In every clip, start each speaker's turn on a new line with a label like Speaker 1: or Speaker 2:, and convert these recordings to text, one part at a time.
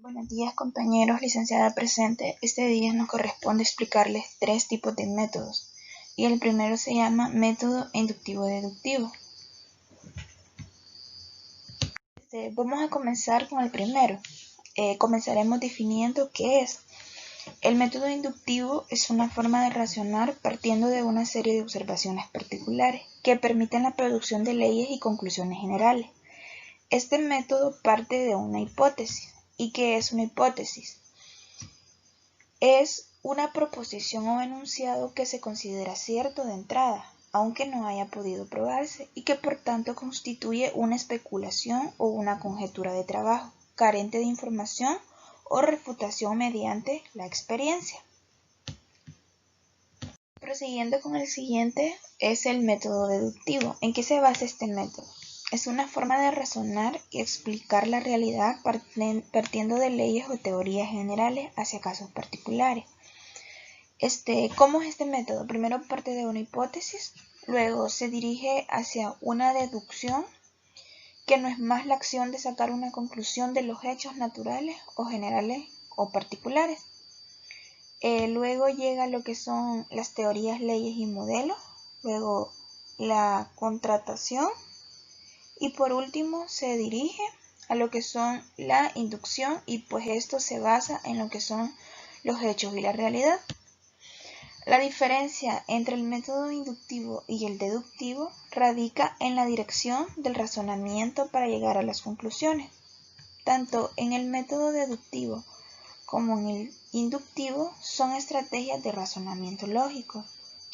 Speaker 1: Buenos días compañeros, licenciada presente. Este día nos corresponde explicarles 3 tipos de métodos y el primero se llama método inductivo-deductivo. Vamos a comenzar con el primero. Comenzaremos definiendo qué es. El método inductivo es una forma de razonar partiendo de una serie de observaciones particulares que permiten la producción de leyes y conclusiones generales. Este método parte de una hipótesis. ¿Y qué es una hipótesis? Es una proposición o enunciado que se considera cierto de entrada, aunque no haya podido probarse, y que por tanto constituye una especulación o una conjetura de trabajo, carente de información o refutación mediante la experiencia. Prosiguiendo con el siguiente, es el método deductivo. ¿En qué se basa este método? Es una forma de razonar y explicar la realidad partiendo de leyes o teorías generales hacia casos particulares. ¿Cómo es este método? Primero parte de una hipótesis, luego se dirige hacia una deducción, que no es más la acción de sacar una conclusión de los hechos naturales o generales o particulares. Luego llega lo que son las teorías, leyes y modelos, luego la contratación y por último se dirige a lo que son la inducción y pues esto se basa en lo que son los hechos y la realidad. La diferencia entre el método inductivo y el deductivo radica en la dirección del razonamiento para llegar a las conclusiones. Tanto en el método deductivo como en el inductivo son estrategias de razonamiento lógico,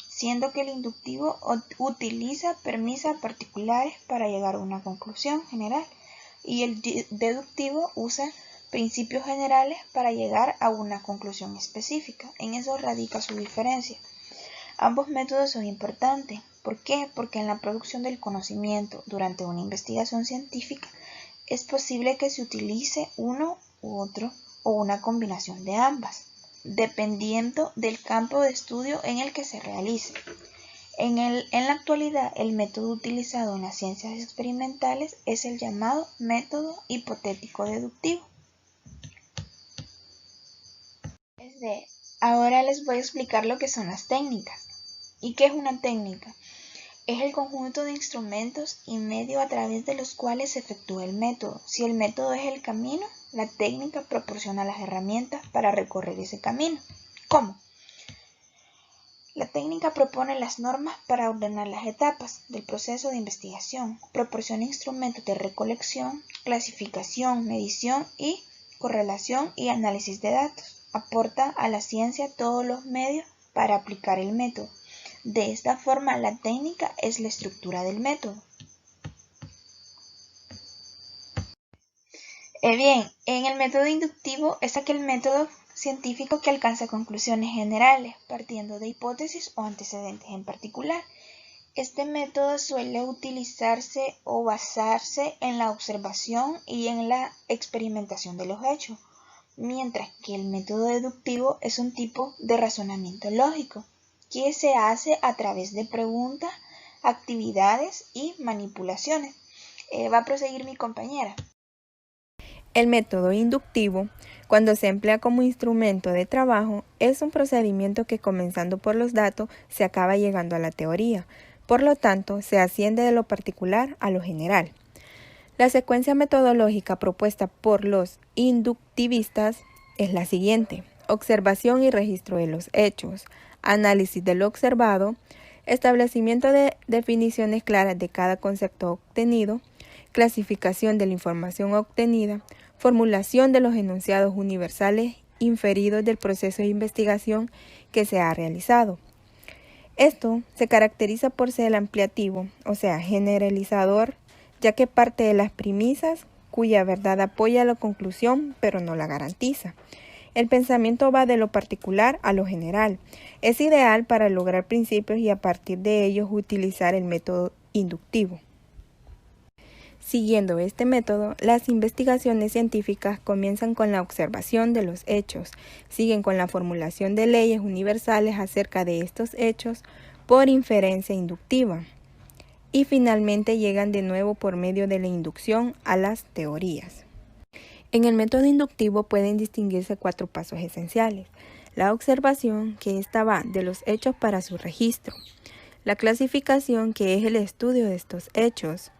Speaker 1: siendo que el inductivo utiliza premisas particulares para llegar a una conclusión general y el deductivo usa principios generales para llegar a una conclusión específica. En eso radica su diferencia. Ambos métodos son importantes. ¿Por qué? Porque en la producción del conocimiento durante una investigación científica es posible que se utilice uno u otro o una combinación de ambas, dependiendo del campo de estudio en el que se realice. En la actualidad, el método utilizado en las ciencias experimentales es el llamado método hipotético-deductivo. Ahora les voy a explicar lo que son las técnicas. ¿Y qué es una técnica? Es el conjunto de instrumentos y medios a través de los cuales se efectúa el método. Si el método es el camino, la técnica proporciona las herramientas para recorrer ese camino. ¿Cómo? La técnica propone las normas para ordenar las etapas del proceso de investigación, proporciona instrumentos de recolección, clasificación, medición y correlación y análisis de datos, aporta a la ciencia todos los medios para aplicar el método. De esta forma, la técnica es la estructura del método. Bien, en el método inductivo es aquel método científico que alcanza conclusiones generales, partiendo de hipótesis o antecedentes en particular. Este método suele utilizarse o basarse en la observación y en la experimentación de los hechos, mientras que el método deductivo es un tipo de razonamiento lógico que se hace a través de preguntas, actividades y manipulaciones. Va a proseguir mi compañera.
Speaker 2: El método inductivo, cuando se emplea como instrumento de trabajo, es un procedimiento que comenzando por los datos se acaba llegando a la teoría. Por lo tanto, se asciende de lo particular a lo general. La secuencia metodológica propuesta por los inductivistas es la siguiente: observación y registro de los hechos, análisis de lo observado, establecimiento de definiciones claras de cada concepto obtenido, clasificación de la información obtenida, formulación de los enunciados universales inferidos del proceso de investigación que se ha realizado. Esto se caracteriza por ser ampliativo, o sea, generalizador, ya que parte de las premisas cuya verdad apoya la conclusión, pero no la garantiza. El pensamiento va de lo particular a lo general. Es ideal para lograr principios y a partir de ellos utilizar el método inductivo. Siguiendo este método, las investigaciones científicas comienzan con la observación de los hechos, siguen con la formulación de leyes universales acerca de estos hechos por inferencia inductiva y finalmente llegan de nuevo por medio de la inducción a las teorías. En el método inductivo pueden distinguirse 4 pasos esenciales. La observación, que ésta va de los hechos para su registro. La clasificación, que es el estudio de estos hechos.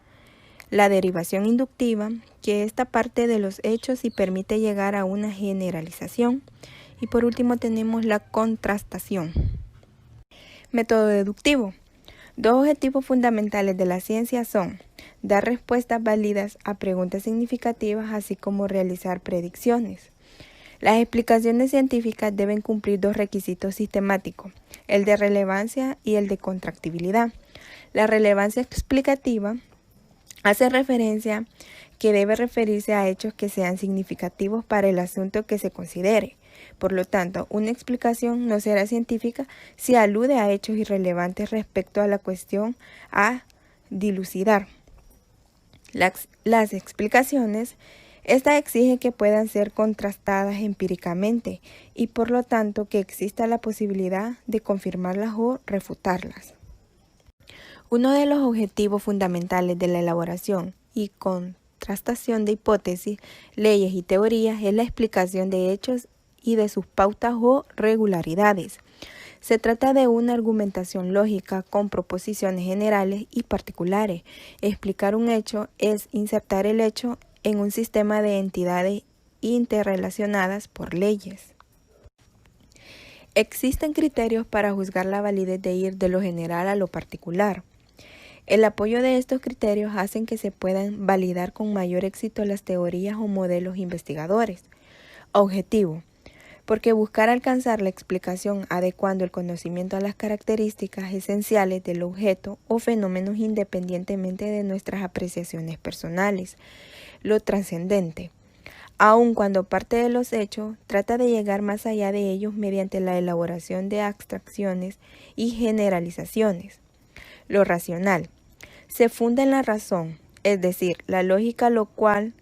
Speaker 2: La derivación inductiva, que esta parte de los hechos y permite llegar a una generalización. Y por último tenemos la contrastación. Método deductivo. 2 objetivos fundamentales de la ciencia son dar respuestas válidas a preguntas significativas, así como realizar predicciones. Las explicaciones científicas deben cumplir 2 requisitos sistemáticos, el de relevancia y el de contractibilidad. La relevancia explicativa hace referencia que debe referirse a hechos que sean significativos para el asunto que se considere. Por lo tanto, una explicación no será científica si alude a hechos irrelevantes respecto a la cuestión a dilucidar. Las explicaciones, esta exige que puedan ser contrastadas empíricamente y por lo tanto que exista la posibilidad de confirmarlas o refutarlas. Uno de los objetivos fundamentales de la elaboración y contrastación de hipótesis, leyes y teorías es la explicación de hechos y de sus pautas o regularidades. Se trata de una argumentación lógica con proposiciones generales y particulares. Explicar un hecho es insertar el hecho en un sistema de entidades interrelacionadas por leyes. Existen criterios para juzgar la validez de ir de lo general a lo particular. El apoyo de estos criterios hacen que se puedan validar con mayor éxito las teorías o modelos investigadores. Objetivo. Porque buscar alcanzar la explicación adecuando el conocimiento a las características esenciales del objeto o fenómenos independientemente de nuestras apreciaciones personales. Lo trascendente. Aun cuando parte de los hechos, trata de llegar más allá de ellos mediante la elaboración de abstracciones y generalizaciones. Lo racional. Se funda en la razón, es decir, la lógica, lo cual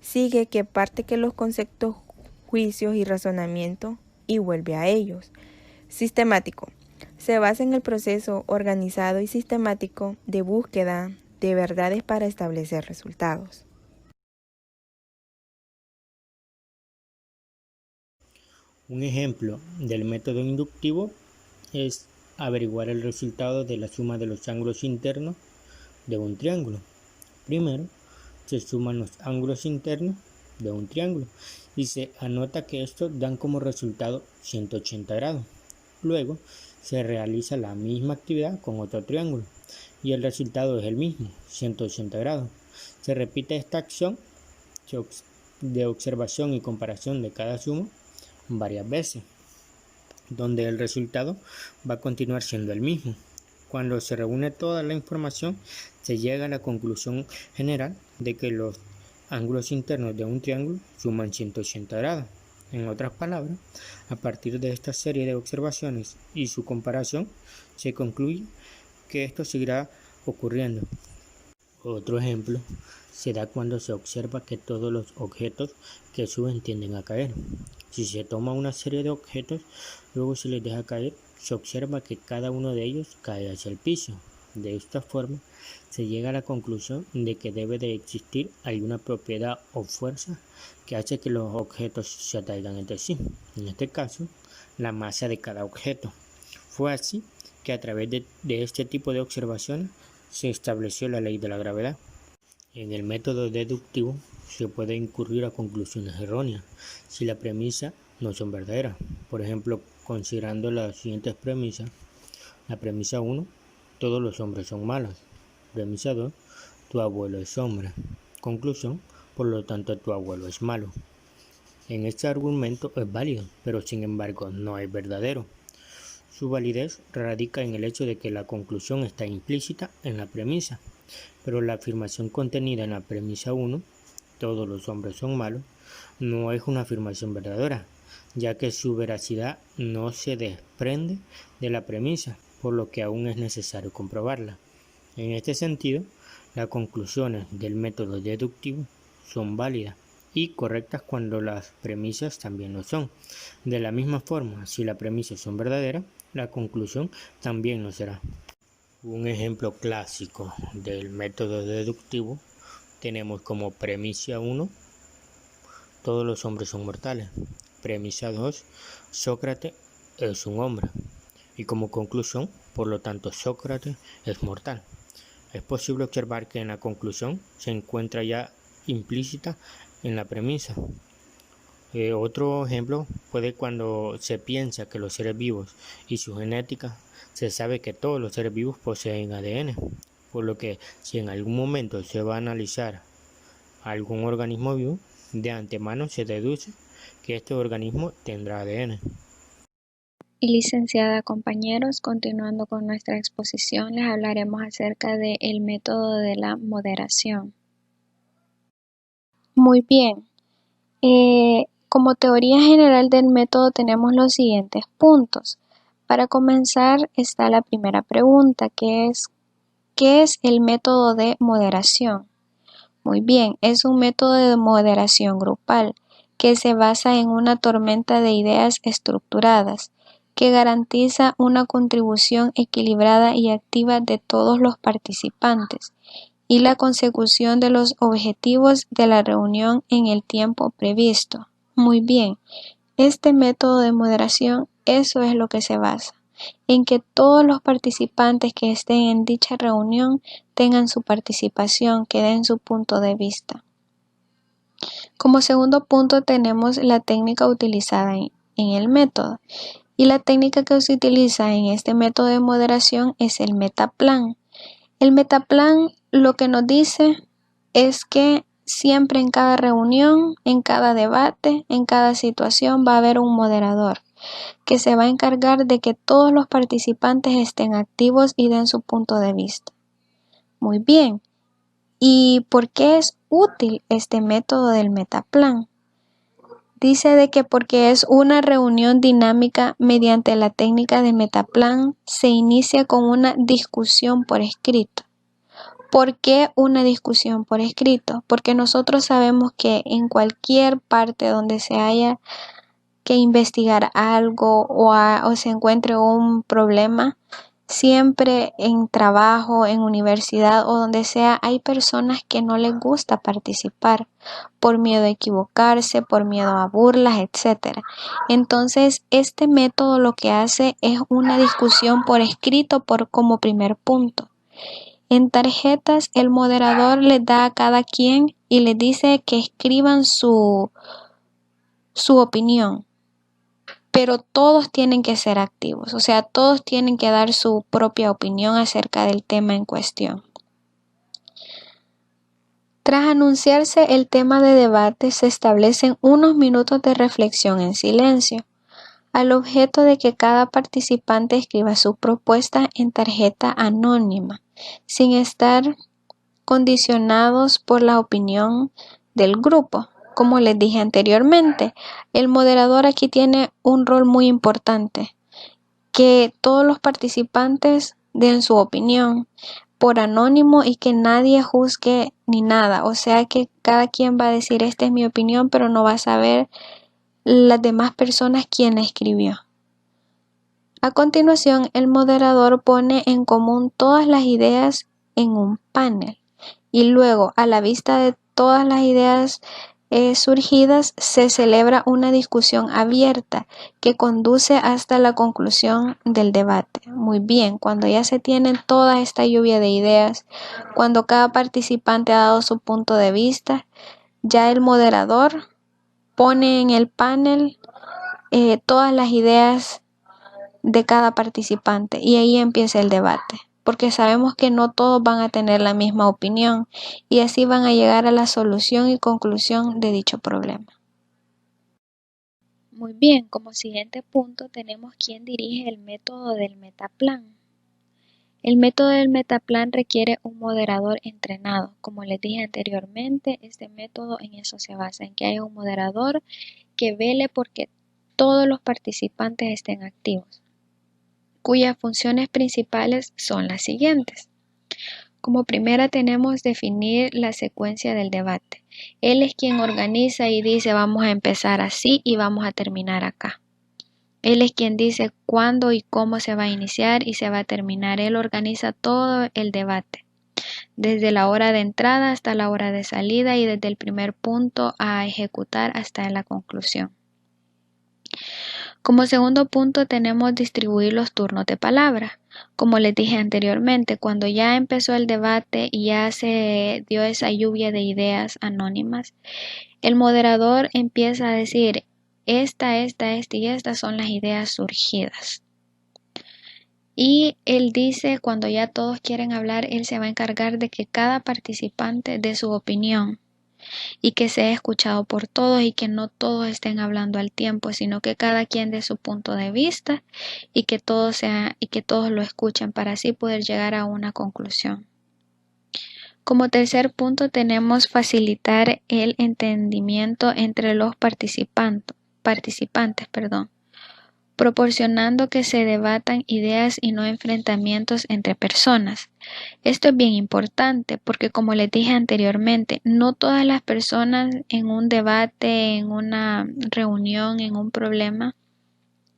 Speaker 2: sigue que parte que los conceptos, juicios y razonamiento y vuelve a ellos. Sistemático. Se basa en el proceso organizado y sistemático de búsqueda de verdades para establecer resultados.
Speaker 3: Un ejemplo del método inductivo es averiguar el resultado de la suma de los ángulos internos de un triángulo. Primero, se suman los ángulos internos de un triángulo y se anota que estos dan como resultado 180 grados. Luego, se realiza la misma actividad con otro triángulo y el resultado es el mismo, 180 grados. Se repite esta acción de observación y comparación de cada suma varias veces, donde el resultado va a continuar siendo el mismo. Cuando se reúne toda la información, se llega a la conclusión general de que los ángulos internos de un triángulo suman 180 grados. En otras palabras, a partir de esta serie de observaciones y su comparación, se concluye que esto seguirá ocurriendo. Otro ejemplo se da cuando se observa que todos los objetos que suben tienden a caer. Si se toma una serie de objetos, luego se les deja caer, se observa que cada uno de ellos cae hacia el piso. De esta forma, se llega a la conclusión de que debe de existir alguna propiedad o fuerza que hace que los objetos se atraigan entre sí. En este caso, la masa de cada objeto. Fue así que a través de este tipo de observaciones se estableció la ley de la gravedad. En el método deductivo se puede incurrir a conclusiones erróneas si las premisas no son verdaderas. Por ejemplo, considerando las siguientes premisas. La premisa 1, todos los hombres son malos. Premisa 2, tu abuelo es hombre. Conclusión, por lo tanto tu abuelo es malo. En este argumento es válido, pero sin embargo no es verdadero. Su validez radica en el hecho de que la conclusión está implícita en la premisa, pero la afirmación contenida en la premisa 1, todos los hombres son malos, no es una afirmación verdadera, ya que su veracidad no se desprende de la premisa, por lo que aún es necesario comprobarla. En este sentido, las conclusiones del método deductivo son válidas y correctas cuando las premisas también lo son. De la misma forma, si las premisas son verdaderas, la conclusión también lo será. Un ejemplo clásico del método deductivo tenemos como premisa 1, todos los hombres son mortales. Premisa 2. Sócrates es un hombre. Y como conclusión, por lo tanto, Sócrates es mortal. Es posible observar que en la conclusión se encuentra ya implícita en la premisa. Otro ejemplo puede cuando se piensa que los seres vivos y su genética, se sabe que todos los seres vivos poseen ADN, por lo que si en algún momento se va a analizar algún organismo vivo, de antemano se deduce que este organismo tendrá ADN.
Speaker 4: Y licenciada, compañeros, continuando con nuestra exposición, les hablaremos acerca del método de la moderación. Muy bien. Como teoría general del método tenemos los siguientes puntos. Para comenzar está la primera pregunta, que es ¿qué es el método de moderación? Muy bien, es un método de moderación grupal que se basa en una tormenta de ideas estructuradas que garantiza una contribución equilibrada y activa de todos los participantes y la consecución de los objetivos de la reunión en el tiempo previsto. Muy bien, este método de moderación, eso es lo que se basa, en que todos los participantes que estén en dicha reunión tengan su participación, que den su punto de vista. Como segundo punto tenemos la técnica utilizada en el método. Y la técnica que se utiliza en este método de moderación es el metaplan. El metaplan lo que nos dice es que siempre en cada reunión, en cada debate, en cada situación va a haber un moderador que se va a encargar de que todos los participantes estén activos y den su punto de vista. Muy bien. ¿Y por qué es útil este método del metaplan? Dice de que porque es una reunión dinámica mediante la técnica de metaplan, se inicia con una discusión por escrito. ¿Por qué una discusión por escrito? Porque nosotros sabemos que en cualquier parte donde se haya que investigar algo o se encuentre un problema, siempre en trabajo, en universidad o donde sea, hay personas que no les gusta participar por miedo a equivocarse, por miedo a burlas, etc. Entonces, este método lo que hace es una discusión por escrito como primer punto. En tarjetas, el moderador les da a cada quien y les dice que escriban su opinión. Pero todos tienen que ser activos, o sea, todos tienen que dar su propia opinión acerca del tema en cuestión. Tras anunciarse el tema de debate, se establecen unos minutos de reflexión en silencio, al objeto de que cada participante escriba su propuesta en tarjeta anónima, sin estar condicionados por la opinión del grupo. Como les dije anteriormente, el moderador aquí tiene un rol muy importante, que todos los participantes den su opinión por anónimo y que nadie juzgue ni nada, o sea que cada quien va a decir esta es mi opinión, pero no va a saber las demás personas quién la escribió. A continuación, el moderador pone en común todas las ideas en un panel y luego, a la vista de todas las ideas surgidas, se celebra una discusión abierta que conduce hasta la conclusión del debate. Muy bien, cuando ya se tienen toda esta lluvia de ideas, cuando cada participante ha dado su punto de vista, ya el moderador pone en el panel todas las ideas de cada participante y ahí empieza el debate, porque sabemos que no todos van a tener la misma opinión y así van a llegar a la solución y conclusión de dicho problema. Muy bien, como siguiente punto tenemos quién dirige el método del metaplan. El método del metaplan requiere un moderador entrenado. Como les dije anteriormente, este método en eso se basa, en que haya un moderador que vele porque todos los participantes estén activos, cuyas funciones principales son las siguientes. Como primera tenemos definir la secuencia del debate. Él es quien organiza y dice vamos a empezar así y vamos a terminar acá. Él es quien dice cuándo y cómo se va a iniciar y se va a terminar. Él organiza todo el debate. desde la hora de entrada hasta la hora de salida y desde el primer punto a ejecutar hasta la conclusión. Como segundo punto tenemos distribuir los turnos de palabra. Como les dije anteriormente, cuando ya empezó el debate y ya se dio esa lluvia de ideas anónimas, el moderador empieza a decir, esta y estas son las ideas surgidas. Y él dice, cuando ya todos quieren hablar, él se va a encargar de que cada participante dé su opinión y que sea escuchado por todos y que no todos estén hablando al tiempo, sino que cada quien dé su punto de vista y que todos lo escuchen para así poder llegar a una conclusión. Como tercer punto tenemos facilitar el entendimiento entre los participantes, proporcionando que se debatan ideas y no enfrentamientos entre personas. Esto es bien importante porque, como les dije anteriormente, no todas las personas en un debate, en una reunión, en un problema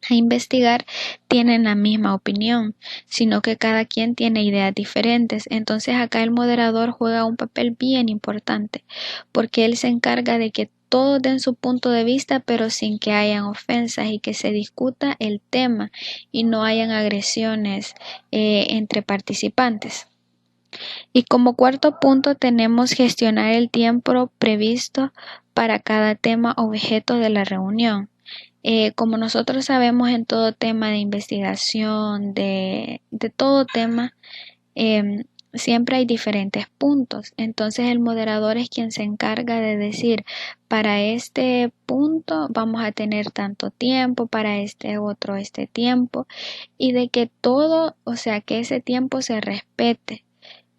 Speaker 4: a investigar tienen la misma opinión, sino que cada quien tiene ideas diferentes. Entonces acá el moderador juega un papel bien importante porque él se encarga de que todos den su punto de vista, pero sin que hayan ofensas y que se discuta el tema y no hayan agresiones entre participantes. Y como cuarto punto tenemos gestionar el tiempo previsto para cada tema objeto de la reunión. Como nosotros sabemos, en todo tema de investigación, de todo tema, siempre hay diferentes puntos. Entonces el moderador es quien se encarga de decir, para este punto vamos a tener tanto tiempo, para este otro este tiempo, y de que todo, o sea, que ese tiempo se respete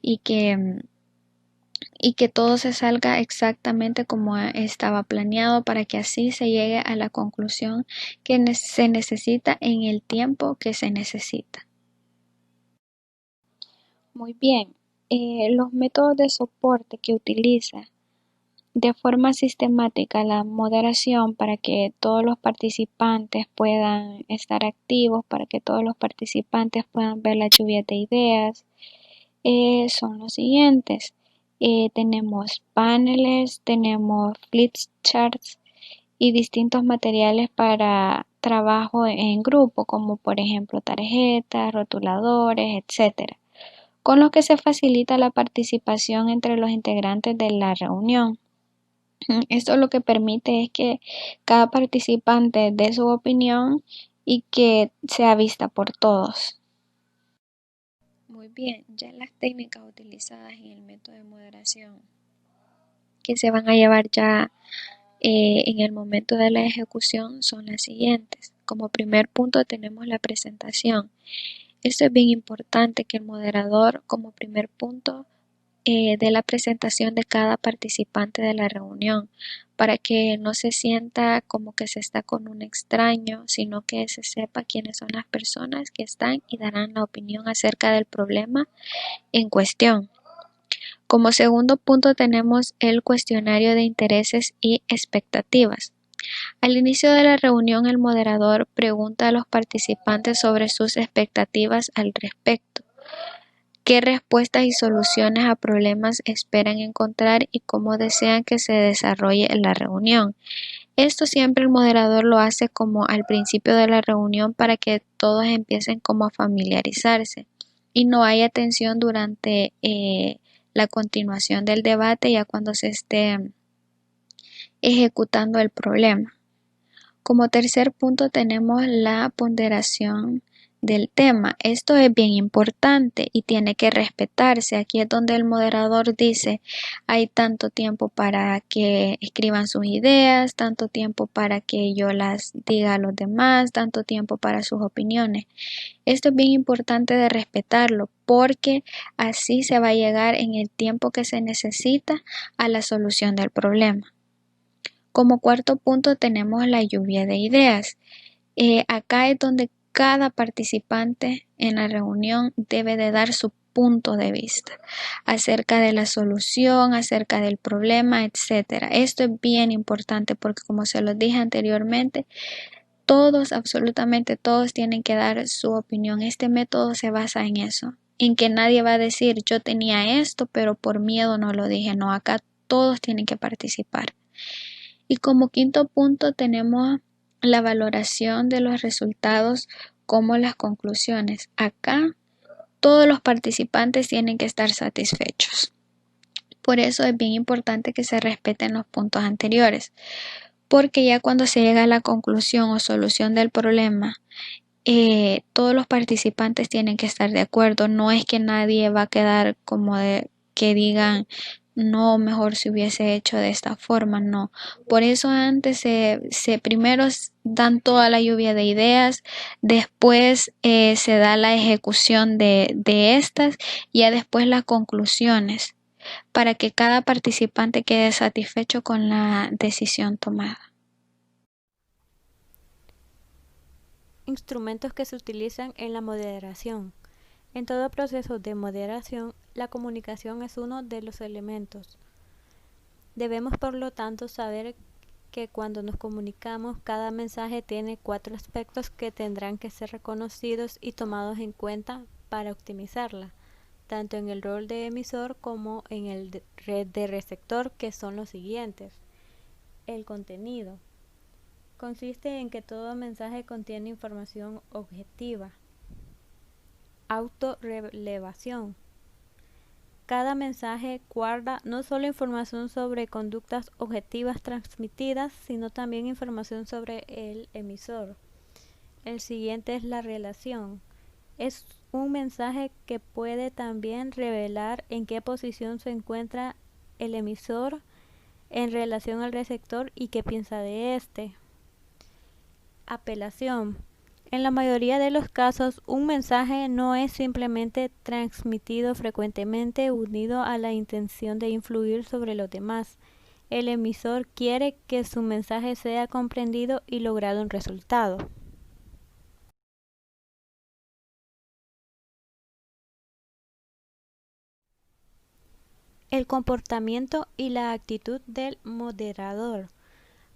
Speaker 4: y que todo se salga exactamente como estaba planeado para que así se llegue a la conclusión que se necesita en el tiempo que se necesita. Muy bien, los métodos de soporte que utiliza de forma sistemática la moderación para que todos los participantes puedan estar activos, para que todos los participantes puedan ver la lluvia de ideas, son los siguientes. Tenemos paneles, tenemos flipcharts y distintos materiales para trabajo en grupo, como por ejemplo tarjetas, rotuladores, etc., con los que se facilita la participación entre los integrantes de la reunión. Esto lo que permite es que cada participante dé su opinión y que sea vista por todos. Muy bien, ya las técnicas utilizadas en el método de moderación que se van a llevar ya en el momento de la ejecución son las siguientes. Como primer punto tenemos la presentación. Esto es bien importante que el moderador como primer punto dé la presentación de cada participante de la reunión para que no se sienta como que se está con un extraño, sino que se sepa quiénes son las personas que están y darán la opinión acerca del problema en cuestión. Como segundo punto tenemos el cuestionario de intereses y expectativas. Al inicio de la reunión, el moderador pregunta a los participantes sobre sus expectativas al respecto. ¿Qué respuestas y soluciones a problemas esperan encontrar y cómo desean que se desarrolle la reunión? Esto siempre el moderador lo hace como al principio de la reunión para que todos empiecen como a familiarizarse y no haya tensión durante la continuación del debate ya cuando se esté ejecutando el problema. Como tercer punto tenemos la ponderación del tema. Esto es bien importante y tiene que respetarse. Aquí es donde el moderador dice, hay tanto tiempo para que escriban sus ideas, tanto tiempo para que yo las diga a los demás, tanto tiempo para sus opiniones. Esto es bien importante de respetarlo porque así se va a llegar en el tiempo que se necesita a la solución del problema. Como cuarto punto tenemos la lluvia de ideas. Acá es donde cada participante en la reunión debe de dar su punto de vista acerca de la solución, acerca del problema, etc. Esto es bien importante porque, como se los dije anteriormente, todos, absolutamente todos tienen que dar su opinión. Este método se basa en eso, en que nadie va a decir yo tenía esto, pero por miedo no lo dije. No, acá todos tienen que participar. Y como quinto punto tenemos la valoración de los resultados como las conclusiones. Acá todos los participantes tienen que estar satisfechos. Por eso es bien importante que se respeten los puntos anteriores, porque ya cuando se llega a la conclusión o solución del problema, todos los participantes tienen que estar de acuerdo. No es que nadie va a quedar como de que digan no, mejor se hubiese hecho de esta forma, no. Por eso antes se primero dan toda la lluvia de ideas, después se da la ejecución de estas y ya después las conclusiones, para que cada participante quede satisfecho con la decisión tomada.
Speaker 5: Instrumentos que se utilizan en la moderación. En todo proceso de moderación, la comunicación es uno de los elementos. Debemos, por lo tanto, saber que cuando nos comunicamos, cada mensaje tiene 4 aspectos que tendrán que ser reconocidos y tomados en cuenta para optimizarla, tanto en el rol de emisor como en el de receptor, que son los siguientes. El contenido. Consiste en que todo mensaje contiene información objetiva. Autorrelevación. Cada mensaje guarda no solo información sobre conductas objetivas transmitidas, sino también información sobre el emisor. El siguiente es la relación. Es un mensaje que puede también revelar en qué posición se encuentra el emisor en relación al receptor y qué piensa de éste. Apelación. En la mayoría de los casos, un mensaje no es simplemente transmitido frecuentemente unido a la intención de influir sobre los demás. El emisor quiere que su mensaje sea comprendido y logrado un resultado. El comportamiento y la actitud del moderador.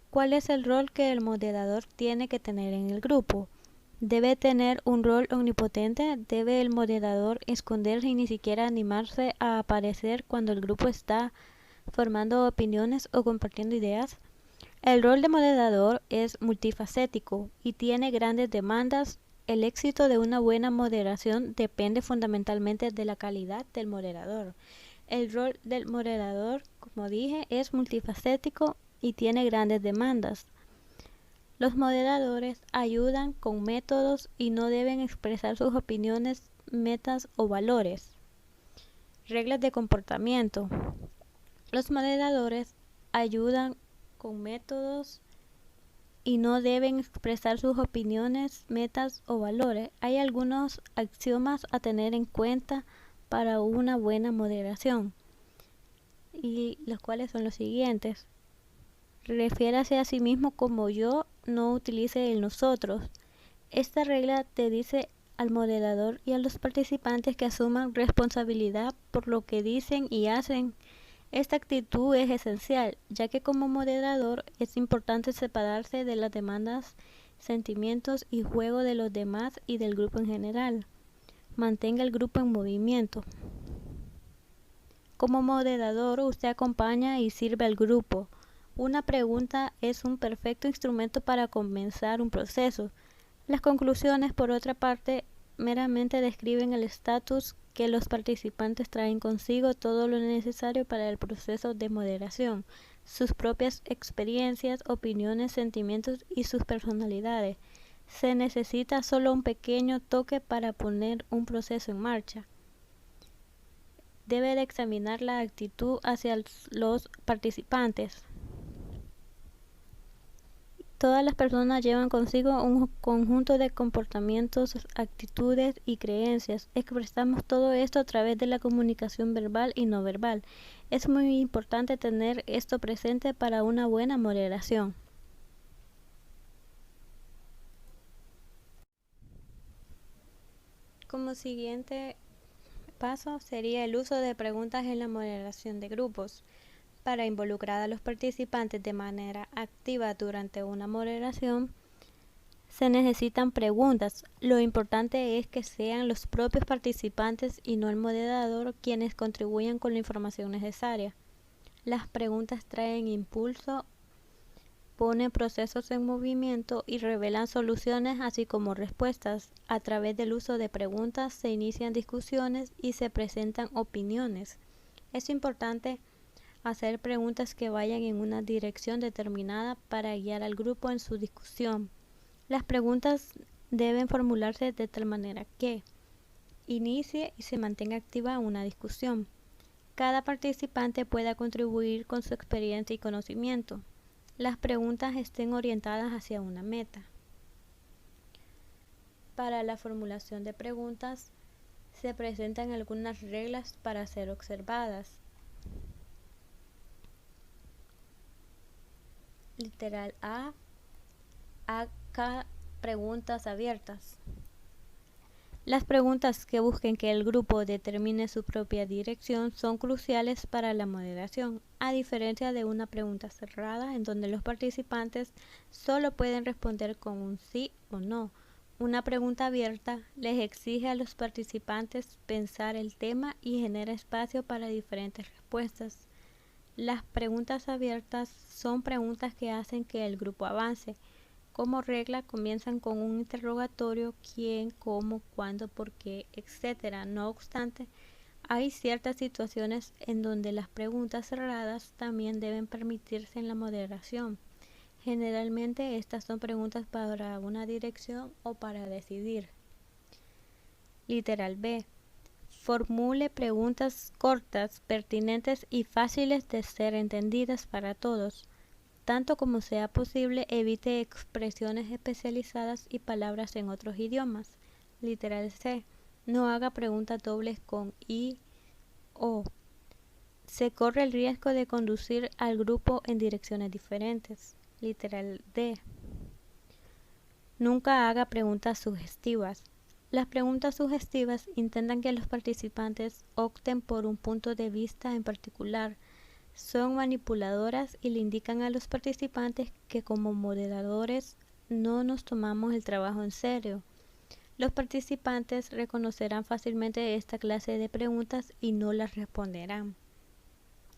Speaker 5: ¿Cuál es el rol que el moderador tiene que tener en el grupo? ¿Debe tener un rol omnipotente? ¿Debe el moderador esconderse y ni siquiera animarse a aparecer cuando el grupo está formando opiniones o compartiendo ideas? El rol de moderador es multifacético y tiene grandes demandas. El éxito de una buena moderación depende fundamentalmente de la calidad del moderador. El rol del moderador, como dije, es multifacético y tiene grandes demandas. Los moderadores ayudan con métodos y no deben expresar sus opiniones, metas o valores. Reglas de comportamiento. Los moderadores ayudan con métodos y no deben expresar sus opiniones, metas o valores. Hay algunos axiomas a tener en cuenta para una buena moderación, y los cuales son los siguientes. Refiérase a sí mismo como yo, no utilice el nosotros. Esta regla te dice al moderador y a los participantes que asuman responsabilidad por lo que dicen y hacen. Esta actitud es esencial, ya que como moderador es importante separarse de las demandas, sentimientos y juego de los demás y del grupo en general. Mantenga el grupo en movimiento. Como moderador, usted acompaña y sirve al grupo. Una pregunta es un perfecto instrumento para comenzar un proceso. Las conclusiones, por otra parte, meramente describen el estatus que los participantes traen consigo, todo lo necesario para el proceso de moderación, sus propias experiencias, opiniones, sentimientos y sus personalidades. Se necesita solo un pequeño toque para poner un proceso en marcha. Debe de examinar la actitud hacia los participantes. Todas las personas llevan consigo un conjunto de comportamientos, actitudes y creencias. Expresamos todo esto a través de la comunicación verbal y no verbal. Es muy importante tener esto presente para una buena moderación. Como siguiente paso sería el uso de preguntas en la moderación de grupos. Para involucrar a los participantes de manera activa durante una moderación, Se necesitan preguntas. Lo importante es que sean los propios participantes y no el moderador quienes contribuyan con la información necesaria. Las preguntas traen impulso, ponen procesos en movimiento y revelan soluciones así como respuestas. A través del uso de preguntas se inician discusiones y se presentan opiniones. Es importante hacer preguntas que vayan en una dirección determinada para guiar al grupo en su discusión. Las preguntas deben formularse de tal manera que inicie y se mantenga activa una discusión. Cada participante pueda contribuir con su experiencia y conocimiento. Las preguntas estén orientadas hacia una meta. Para la formulación de preguntas se presentan algunas reglas para ser observadas. Literal A. Haga preguntas abiertas. Las preguntas que busquen que el grupo determine su propia dirección son cruciales para la moderación, a diferencia de una pregunta cerrada en donde los participantes solo pueden responder con un sí o no. Una pregunta abierta les exige a los participantes pensar el tema y genera espacio para diferentes respuestas. Las preguntas abiertas son preguntas que hacen que el grupo avance. Como regla, comienzan con un interrogatorio: quién, cómo, cuándo, por qué, etc. No obstante, hay ciertas situaciones en donde las preguntas cerradas también deben permitirse en la moderación. Generalmente estas son preguntas para una dirección o para decidir. Literal B. Formule preguntas cortas, pertinentes y fáciles de ser entendidas para todos. Tanto como sea posible, evite expresiones especializadas y palabras en otros idiomas. Literal C. No haga preguntas dobles con y o. Se corre el riesgo de conducir al grupo en direcciones diferentes. Literal D. Nunca haga preguntas sugestivas. Las preguntas sugestivas intentan que los participantes opten por un punto de vista en particular. Son manipuladoras y le indican a los participantes que como moderadores no nos tomamos el trabajo en serio. Los participantes reconocerán fácilmente esta clase de preguntas y no las responderán.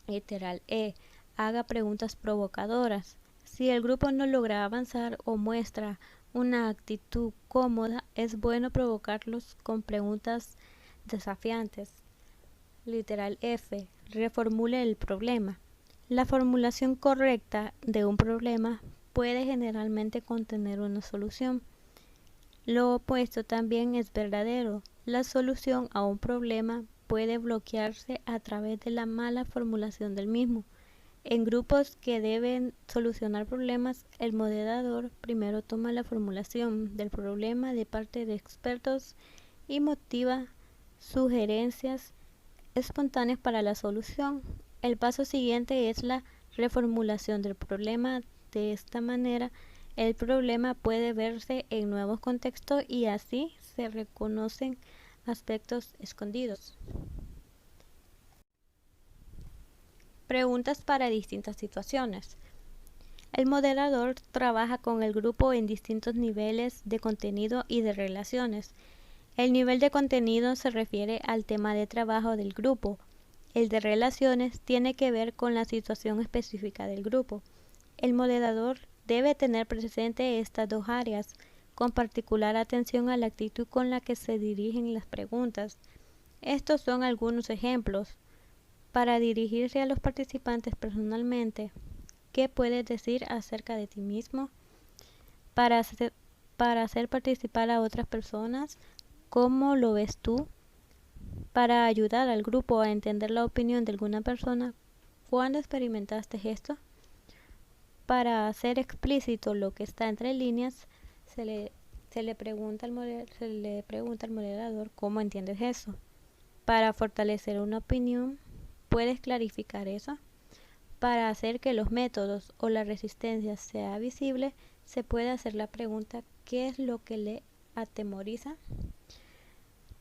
Speaker 5: Literal E. Haga preguntas provocadoras. Si el grupo no logra avanzar o muestra una actitud cómoda, es bueno provocarlos con preguntas desafiantes. Literal F. Reformule el problema. La formulación correcta de un problema puede generalmente contener una solución. Lo opuesto también es verdadero. La solución a un problema puede bloquearse a través de la mala formulación del mismo. En grupos que deben solucionar problemas, el moderador primero toma la formulación del problema de parte de expertos y motiva sugerencias espontáneas para la solución. El paso siguiente es la reformulación del problema. De esta manera, el problema puede verse en nuevos contextos y así se reconocen aspectos escondidos. Preguntas para distintas situaciones. El moderador trabaja con el grupo en distintos niveles de contenido y de relaciones. El nivel de contenido se refiere al tema de trabajo del grupo. El de relaciones tiene que ver con la situación específica del grupo. El moderador debe tener presente estas dos áreas, con particular atención a la actitud con la que se dirigen las preguntas. Estos son algunos ejemplos. Para dirigirse a los participantes personalmente, ¿qué puedes decir acerca de ti mismo? Para hacer participar a otras personas, ¿cómo lo ves tú? Para ayudar al grupo a entender la opinión de alguna persona, ¿cuándo experimentaste esto? Para hacer explícito lo que está entre líneas, se le pregunta al moderador ¿cómo entiendes eso? Para fortalecer una opinión, ¿puedes clarificar eso? Para hacer que los métodos o la resistencia sea visible, se puede hacer la pregunta ¿qué es lo que le atemoriza?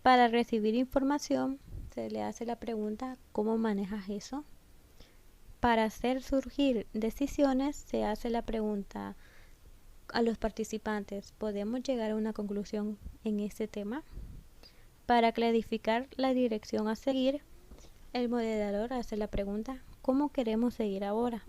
Speaker 5: Para recibir información, se le hace la pregunta ¿cómo manejas eso? Para hacer surgir decisiones, se hace la pregunta a los participantes, ¿podemos llegar a una conclusión en este tema? Para clarificar la dirección a seguir, el moderador hace la pregunta: ¿cómo queremos seguir ahora?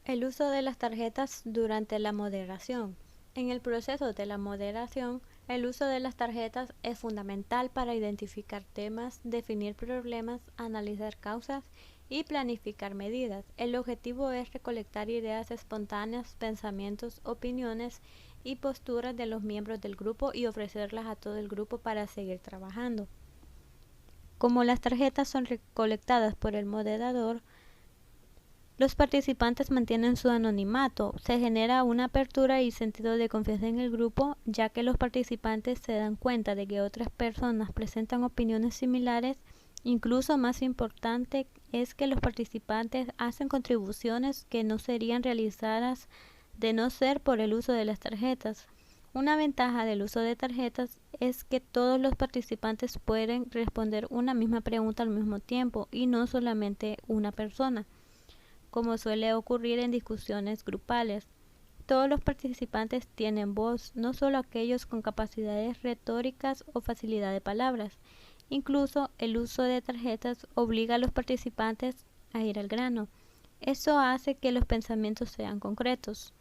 Speaker 5: El uso de las tarjetas durante la moderación. En el proceso de la moderación, el uso de las tarjetas es fundamental para identificar temas, definir problemas, analizar causas y planificar medidas. El objetivo es recolectar ideas espontáneas, pensamientos, opiniones y posturas de los miembros del grupo y ofrecerlas a todo el grupo para seguir trabajando. Como las tarjetas son recolectadas por el moderador, los participantes mantienen su anonimato. Se genera una apertura y sentido de confianza en el grupo, ya que los participantes se dan cuenta de que otras personas presentan opiniones similares. Incluso más importante es que los participantes hacen contribuciones que no serían realizadas de no ser por el uso de las tarjetas. Una ventaja del uso de tarjetas es que todos los participantes pueden responder una misma pregunta al mismo tiempo y no solamente una persona, como suele ocurrir en discusiones grupales. Todos los participantes tienen voz, no solo aquellos con capacidades retóricas o facilidad de palabras. Incluso el uso de tarjetas obliga a los participantes a ir al grano. Eso hace que los pensamientos sean concretos.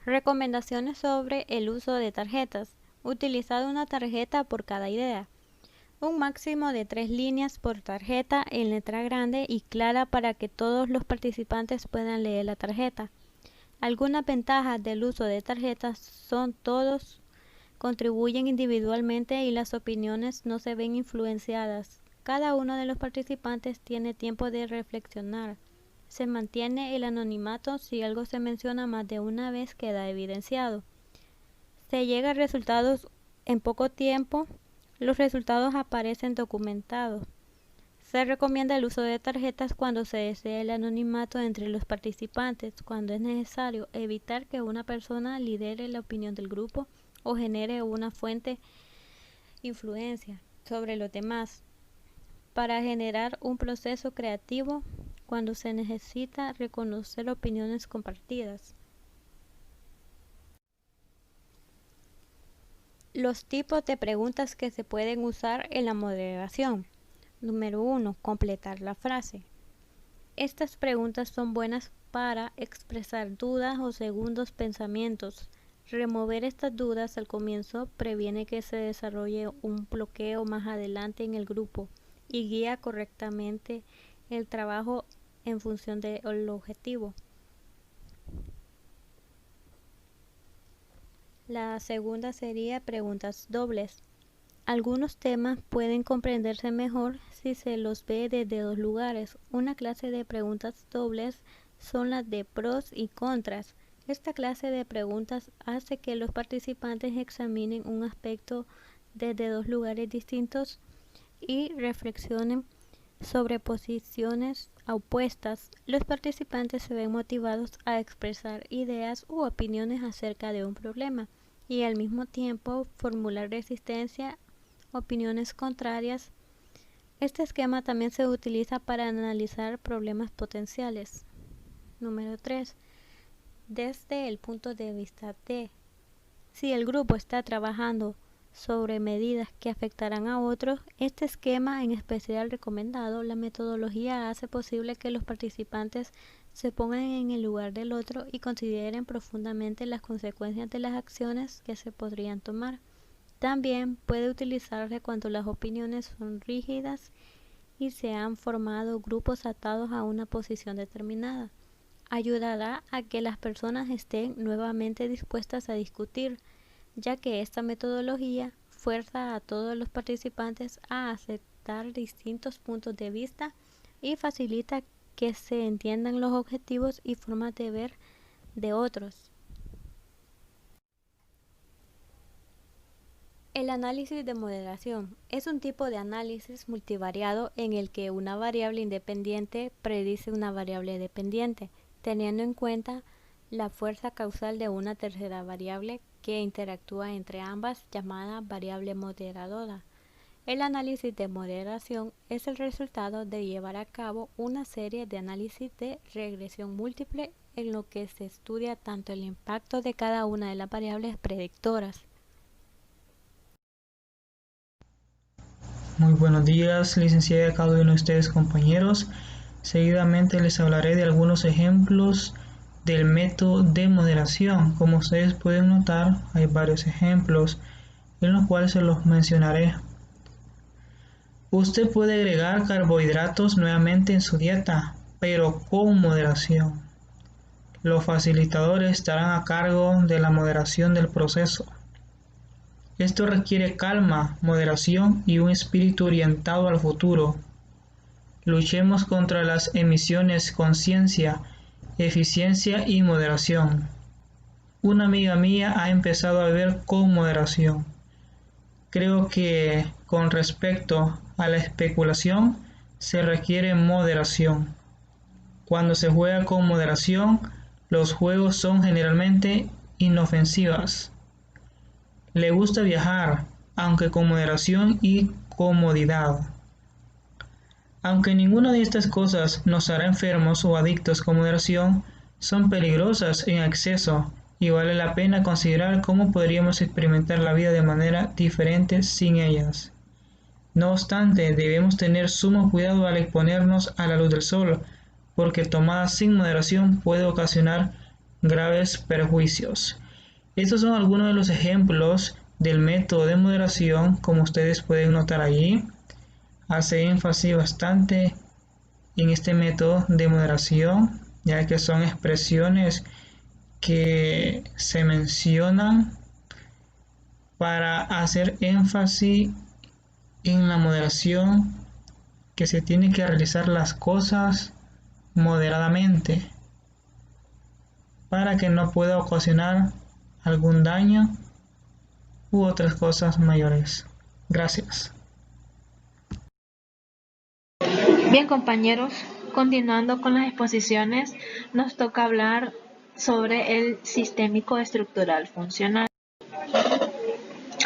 Speaker 5: Recomendaciones sobre el uso de tarjetas. Utilizad una tarjeta por cada idea. Un máximo de 3 líneas por tarjeta en letra grande y clara para que todos los participantes puedan leer la tarjeta. Algunas ventajas del uso de tarjetas son: todos contribuyen individualmente y las opiniones no se ven influenciadas. Cada uno de los participantes tiene tiempo de reflexionar. Se mantiene el anonimato. Si algo se menciona más de una vez, queda evidenciado. Se llega a resultados en poco tiempo. Los resultados aparecen documentados. Se recomienda el uso de tarjetas cuando se desea el anonimato entre los participantes, cuando es necesario evitar que una persona lidere la opinión del grupo o genere una fuente influencia sobre los demás, para generar un proceso creativo, cuando se necesita reconocer opiniones compartidas. Los tipos de preguntas que se pueden usar en la moderación. Número 1. Completar la frase. Estas preguntas son buenas para expresar dudas o segundos pensamientos. Remover estas dudas al comienzo previene que se desarrolle un bloqueo más adelante en el grupo y guía correctamente el trabajo en función del objetivo. La segunda sería preguntas dobles. Algunos temas pueden comprenderse mejor si se los ve desde dos lugares. Una clase de preguntas dobles son las de pros y contras. Esta clase de preguntas hace que los participantes examinen un aspecto desde dos lugares distintos y reflexionen sobre posiciones opuestas. Los participantes se ven motivados a expresar ideas u opiniones acerca de un problema y al mismo tiempo formular resistencia, opiniones contrarias. Este esquema también se utiliza para analizar problemas potenciales. Número 3. Desde el punto de vista de: si el grupo está trabajando sobre medidas que afectarán a otros, este esquema en especial recomendado. La metodología hace posible que los participantes se pongan en el lugar del otro y consideren profundamente las consecuencias de las acciones que se podrían tomar. También puede utilizarse cuando las opiniones son rígidas y se han formado grupos atados a una posición determinada. Ayudará a que las personas estén nuevamente dispuestas a discutir, ya que esta metodología fuerza a todos los participantes a aceptar distintos puntos de vista y facilita que se entiendan los objetivos y formas de ver de otros. El análisis de moderación es un tipo de análisis multivariado en el que una variable independiente predice una variable dependiente, teniendo en cuenta la fuerza causal de una tercera variable que interactúa entre ambas, llamada variable moderadora. El análisis de moderación es el resultado de llevar a cabo una serie de análisis de regresión múltiple en lo que se estudia tanto el impacto de cada una de las variables predictoras.
Speaker 6: Muy buenos días, licenciada, cada uno de ustedes, compañeros. Seguidamente les hablaré de algunos ejemplos del método de moderación. Como ustedes pueden notar, hay varios ejemplos en los cuales se los mencionaré. Usted puede agregar carbohidratos nuevamente en su dieta, pero con moderación. Los facilitadores estarán a cargo de la moderación del proceso. Esto requiere calma, moderación y un espíritu orientado al futuro. Luchemos contra las emisiones con ciencia, eficiencia y moderación. Una amiga mía ha empezado a beber con moderación. Creo que con respecto a la especulación se requiere moderación. Cuando se juega con moderación, los juegos son generalmente inofensivos. Le gusta viajar, aunque con moderación y comodidad. Aunque ninguna de estas cosas nos hará enfermos o adictos con moderación, son peligrosas en exceso y vale la pena considerar cómo podríamos experimentar la vida de manera diferente sin ellas. No obstante, debemos tener sumo cuidado al exponernos a la luz del sol, porque tomada sin moderación puede ocasionar graves perjuicios. Estos son algunos de los ejemplos del método de moderación. Como ustedes pueden notar allí, hace énfasis bastante en este método de moderación, ya que son expresiones que se mencionan para hacer énfasis en la moderación, que se tiene que realizar las cosas moderadamente para que no pueda ocasionar algún daño u otras cosas mayores. Gracias.
Speaker 1: Bien, compañeros, continuando con las exposiciones, nos toca hablar sobre el sistémico estructural funcional.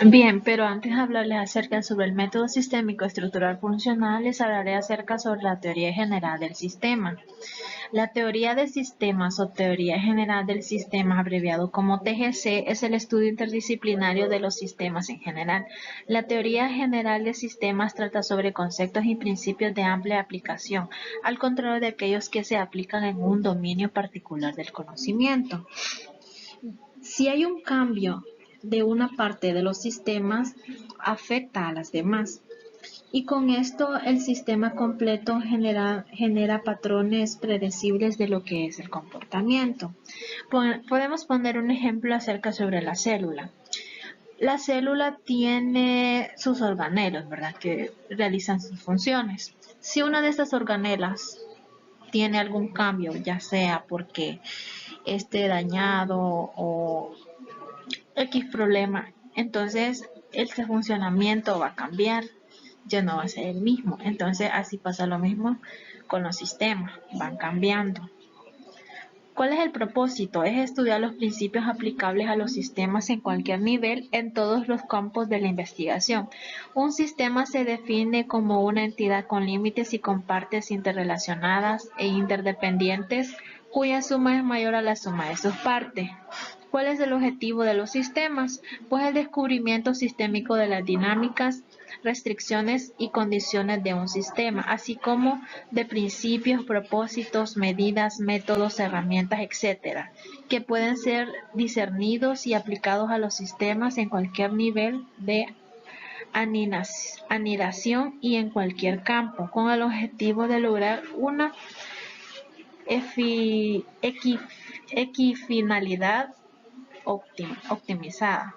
Speaker 1: Bien, pero antes de hablarles acerca sobre el método sistémico estructural funcional, les hablaré acerca sobre la teoría general del sistema. La teoría de sistemas o teoría general del sistema, abreviado como TGC, es el estudio interdisciplinario de los sistemas en general. La teoría general de sistemas trata sobre conceptos y principios de amplia aplicación, al contrario de aquellos que se aplican en un dominio particular del conocimiento. Si hay un cambio de una parte de los sistemas, afecta a las demás. Y con esto el sistema completo genera patrones predecibles de lo que es el comportamiento. Podemos poner un ejemplo acerca sobre la célula. La célula tiene sus organelos, ¿verdad?, que realizan sus funciones. Si una de estas organelas tiene algún cambio, ya sea porque esté dañado o X problema, entonces el funcionamiento va a cambiar, ya no va a ser el mismo. Entonces así pasa lo mismo con los sistemas, van cambiando. ¿Cuál es el propósito? Es estudiar los principios aplicables a los sistemas en cualquier nivel en todos los campos de la investigación. Un sistema se define como una entidad con límites y con partes interrelacionadas e interdependientes cuya suma es mayor a la suma de sus partes. ¿Cuál es el objetivo de los sistemas? Pues el descubrimiento sistémico de las dinámicas, restricciones y condiciones de un sistema, así como de principios, propósitos, medidas, métodos, herramientas, etc., que pueden ser discernidos y aplicados a los sistemas en cualquier nivel de anidación y en cualquier campo, con el objetivo de lograr una equifinalidad optimizada.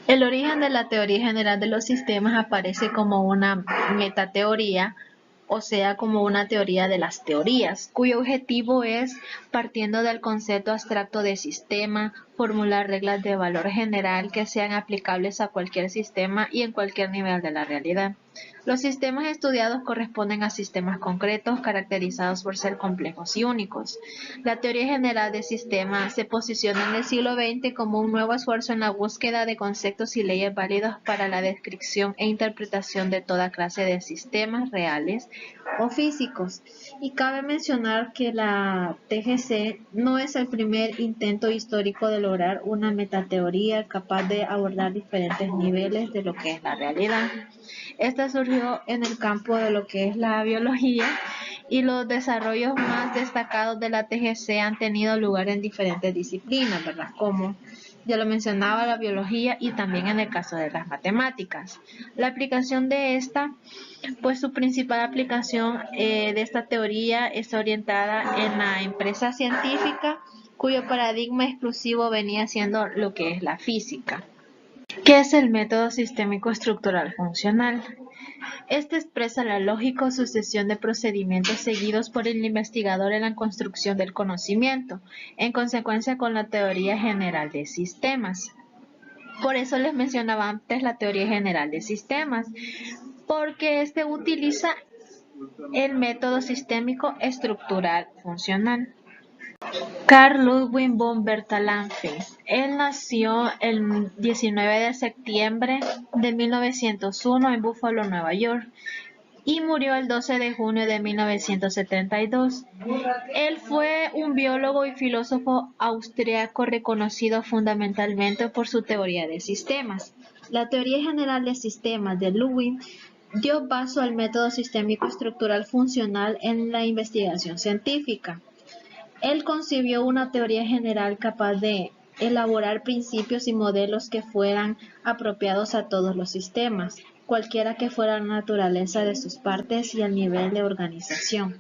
Speaker 1: El origen de la teoría general de los sistemas aparece como una metateoría, o sea, como una teoría de las teorías, cuyo objetivo es, partiendo del concepto abstracto de sistema, formular reglas de valor general que sean aplicables a cualquier sistema y en cualquier nivel de la realidad.
Speaker 7: Los sistemas estudiados corresponden a sistemas concretos caracterizados por ser complejos y únicos. La teoría general de sistemas se posiciona en el siglo XX como un nuevo esfuerzo en la búsqueda de conceptos y leyes válidos para la descripción e interpretación de toda clase de sistemas reales o físicos. Y cabe mencionar que la TGC no es el primer intento histórico de lograr una metateoría capaz de abordar diferentes niveles de lo que es la realidad. Esta surgió en el campo de lo que es la biología y los desarrollos más destacados de la TGC han tenido lugar en diferentes disciplinas, ¿verdad? Como ya lo mencionaba, la biología y también en el caso de las matemáticas. La aplicación de esta, pues su principal aplicación de esta teoría está orientada en la empresa científica, cuyo paradigma exclusivo venía siendo lo que es la física. ¿Qué es el método sistémico estructural funcional? Este expresa la lógica o sucesión de procedimientos seguidos por el investigador en la construcción del conocimiento, en consecuencia con la teoría general de sistemas. Por eso les mencionaba antes la teoría general de sistemas, porque este utiliza el método sistémico estructural funcional. Carl Ludwig von Bertalanffy. Él nació el 19 de septiembre de 1901 en Buffalo, Nueva York, y murió el 12 de junio de 1972. Él fue un biólogo y filósofo austriaco reconocido fundamentalmente por su teoría de sistemas. La teoría general de sistemas de Ludwig dio paso al método sistémico estructural funcional en la investigación científica. Él concibió una teoría general capaz de elaborar principios y modelos que fueran apropiados a todos los sistemas, cualquiera que fuera la naturaleza de sus partes y el nivel de organización.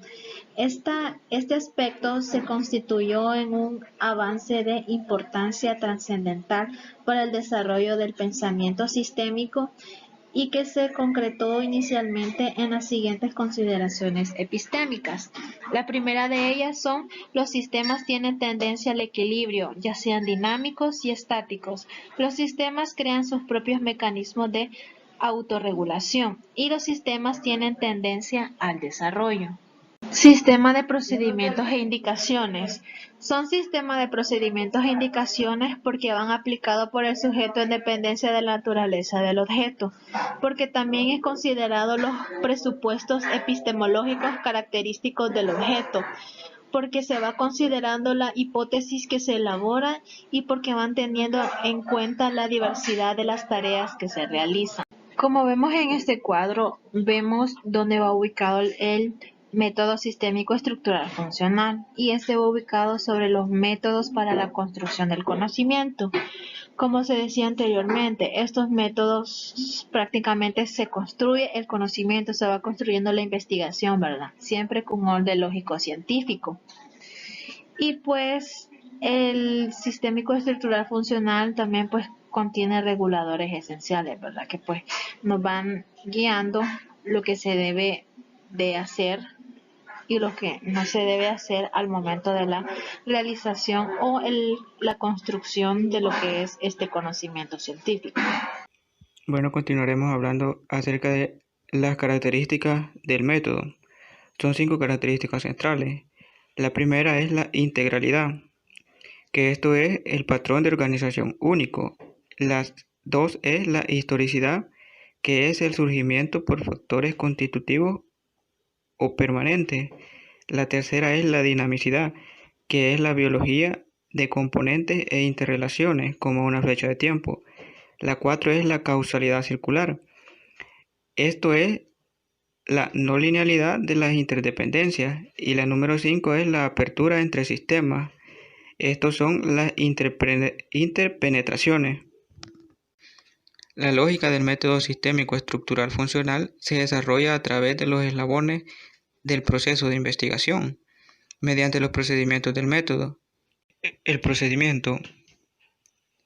Speaker 7: Este aspecto se constituyó en un avance de importancia trascendental para el desarrollo del pensamiento sistémico y que se concretó inicialmente en las siguientes consideraciones epistémicas. La primera de ellas son: los sistemas tienen tendencia al equilibrio, ya sean dinámicos y estáticos. Los sistemas crean sus propios mecanismos de autorregulación y los sistemas tienen tendencia al desarrollo. Sistema de procedimientos e indicaciones. Son sistemas de procedimientos e indicaciones porque van aplicados por el sujeto en dependencia de la naturaleza del objeto, porque también es considerado los presupuestos epistemológicos característicos del objeto, porque se va considerando la hipótesis que se elabora y porque van teniendo en cuenta la diversidad de las tareas que se realizan. Como vemos en este cuadro, vemos dónde va ubicado el método sistémico estructural funcional, y este va ubicado sobre los métodos para la construcción del conocimiento. Como se decía anteriormente, estos métodos prácticamente se construye el conocimiento, se va construyendo la investigación, ¿verdad? Siempre con un orden lógico científico. Y pues el sistémico estructural funcional también pues contiene reguladores esenciales, ¿verdad? Que pues nos van guiando lo que se debe de hacer y lo que no se debe hacer al momento de la realización o la construcción de lo que es este conocimiento científico.
Speaker 8: Bueno, continuaremos hablando acerca de las características del método. Son 5 características centrales. La primera es la integralidad, que esto es el patrón de organización único. Las 2 es la historicidad, que es el surgimiento por factores constitutivos o permanentes. La tercera es la dinamicidad, que es la biología de componentes e interrelaciones como una flecha de tiempo. La 4 es la causalidad circular. Esto es la no linealidad de las interdependencias. Y la número 5 es la apertura entre sistemas. Estos son las interpenetraciones. La lógica del método sistémico estructural funcional se desarrolla a través de los eslabones del proceso de investigación, mediante los procedimientos del método. El procedimiento.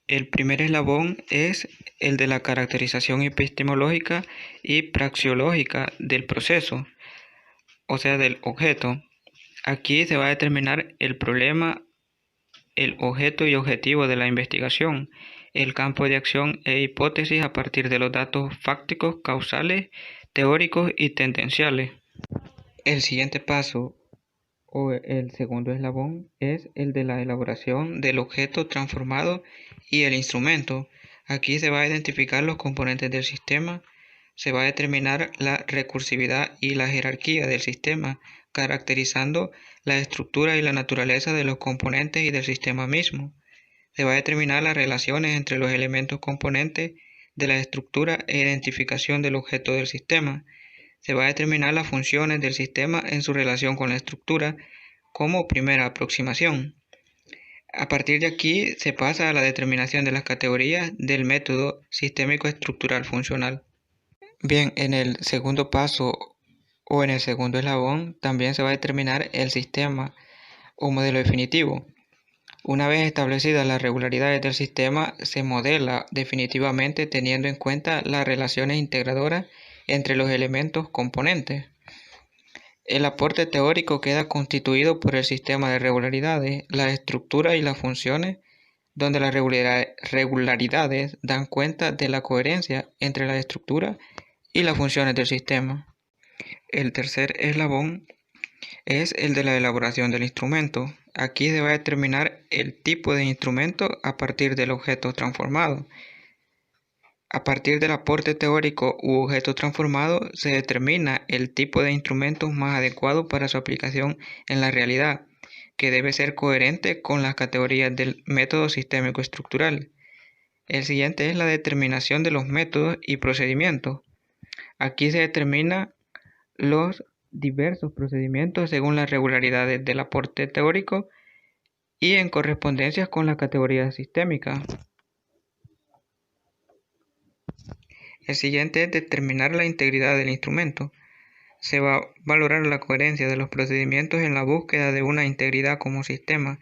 Speaker 8: El primer eslabón es el de la caracterización epistemológica y praxeológica del proceso, o sea, del objeto. Aquí se va a determinar el problema, el objeto y objetivo de la investigación, el campo de acción e hipótesis a partir de los datos fácticos, causales, teóricos y tendenciales. El siguiente paso o el segundo eslabón es el de la elaboración del objeto transformado y el instrumento. Aquí se va a identificar los componentes del sistema, se va a determinar la recursividad y la jerarquía del sistema, caracterizando la estructura y la naturaleza de los componentes y del sistema mismo. Se va a determinar las relaciones entre los elementos componentes de la estructura e identificación del objeto del sistema. Se va a determinar las funciones del sistema en su relación con la estructura como primera aproximación. A partir de aquí se pasa a la determinación de las categorías del método sistémico estructural funcional. Bien, en el segundo paso o en el segundo eslabón también se va a determinar el sistema o modelo definitivo. Una vez establecidas las regularidades del sistema, se modela definitivamente teniendo en cuenta las relaciones integradoras entre los elementos componentes. El aporte teórico queda constituido por el sistema de regularidades, la estructura y las funciones, donde las regularidades dan cuenta de la coherencia entre la estructura y las funciones del sistema. El tercer eslabón es el de la elaboración del instrumento. Aquí se va a determinar el tipo de instrumento a partir del objeto transformado. A partir del aporte teórico u objeto transformado se determina el tipo de instrumento más adecuado para su aplicación en la realidad, que debe ser coherente con las categorías del método sistémico estructural. El siguiente es la determinación de los métodos y procedimientos. Aquí se determinan los diversos procedimientos según las regularidades del aporte teórico y en correspondencia con la categoría sistémica. El siguiente es determinar la integridad del instrumento. Se va a valorar la coherencia de los procedimientos en la búsqueda de una integridad como sistema,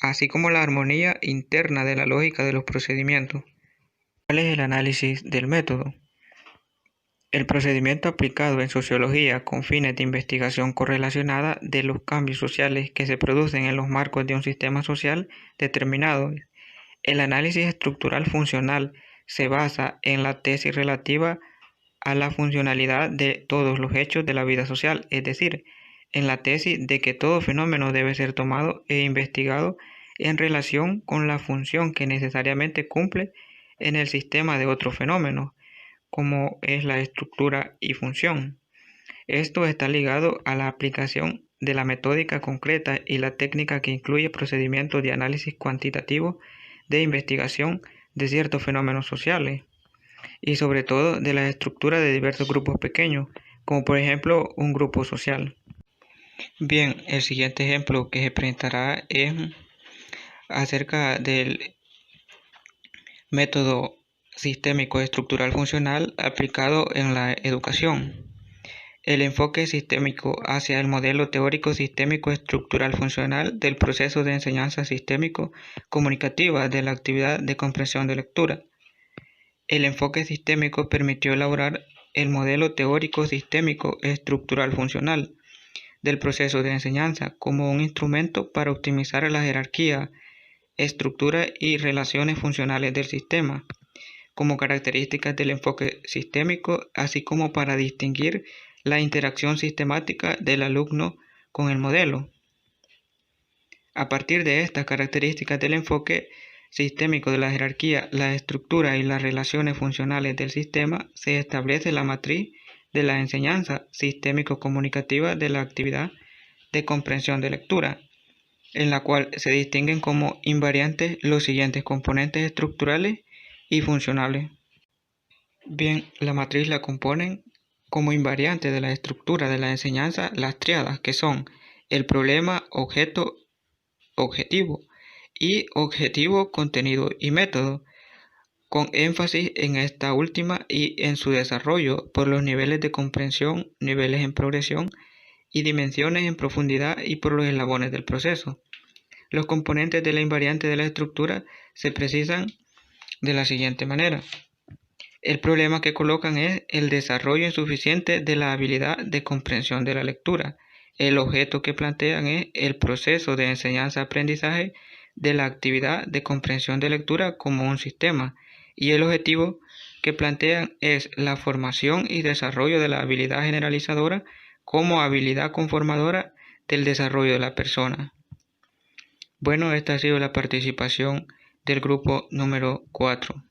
Speaker 8: así como la armonía interna de la lógica de los procedimientos. ¿Cuál es el análisis del método? El procedimiento aplicado en sociología con fines de investigación correlacionada de los cambios sociales que se producen en los marcos de un sistema social determinado. El análisis estructural funcional se basa en la tesis relativa a la funcionalidad de todos los hechos de la vida social, es decir, en la tesis de que todo fenómeno debe ser tomado e investigado en relación con la función que necesariamente cumple en el sistema de otros fenómenos, como es la estructura y función. Esto está ligado a la aplicación de la metódica concreta y la técnica que incluye procedimientos de análisis cuantitativo de investigación de ciertos fenómenos sociales y sobre todo de la estructura de diversos grupos pequeños, como por ejemplo un grupo social. Bien, el siguiente ejemplo que se presentará es acerca del método sistémico estructural funcional aplicado en la educación. El enfoque sistémico hacia el modelo teórico sistémico estructural funcional del proceso de enseñanza sistémico comunicativa de la actividad de comprensión de lectura. El enfoque sistémico permitió elaborar el modelo teórico sistémico estructural funcional del proceso de enseñanza como un instrumento para optimizar la jerarquía, estructura y relaciones funcionales del sistema, como características del enfoque sistémico, así como para distinguir la interacción sistemática del alumno con el modelo. A partir de estas características del enfoque sistémico de la jerarquía, la estructura y las relaciones funcionales del sistema, se establece la matriz de la enseñanza sistémico-comunicativa de la actividad de comprensión de lectura, en la cual se distinguen como invariantes los siguientes componentes estructurales y funcionales. Bien, la matriz la componen como invariantes de la estructura de la enseñanza las tríadas que son el problema, objeto, objetivo y objetivo, contenido y método, con énfasis en esta última y en su desarrollo por los niveles de comprensión, niveles en progresión y dimensiones en profundidad y por los eslabones del proceso. Los componentes de la invariante de la estructura se precisan de la siguiente manera. El problema que colocan es el desarrollo insuficiente de la habilidad de comprensión de la lectura. El objeto que plantean es el proceso de enseñanza-aprendizaje de la actividad de comprensión de lectura como un sistema, y el objetivo que plantean es la formación y desarrollo de la habilidad generalizadora como habilidad conformadora del desarrollo de la persona. Bueno, esta ha sido la participación del grupo número 4.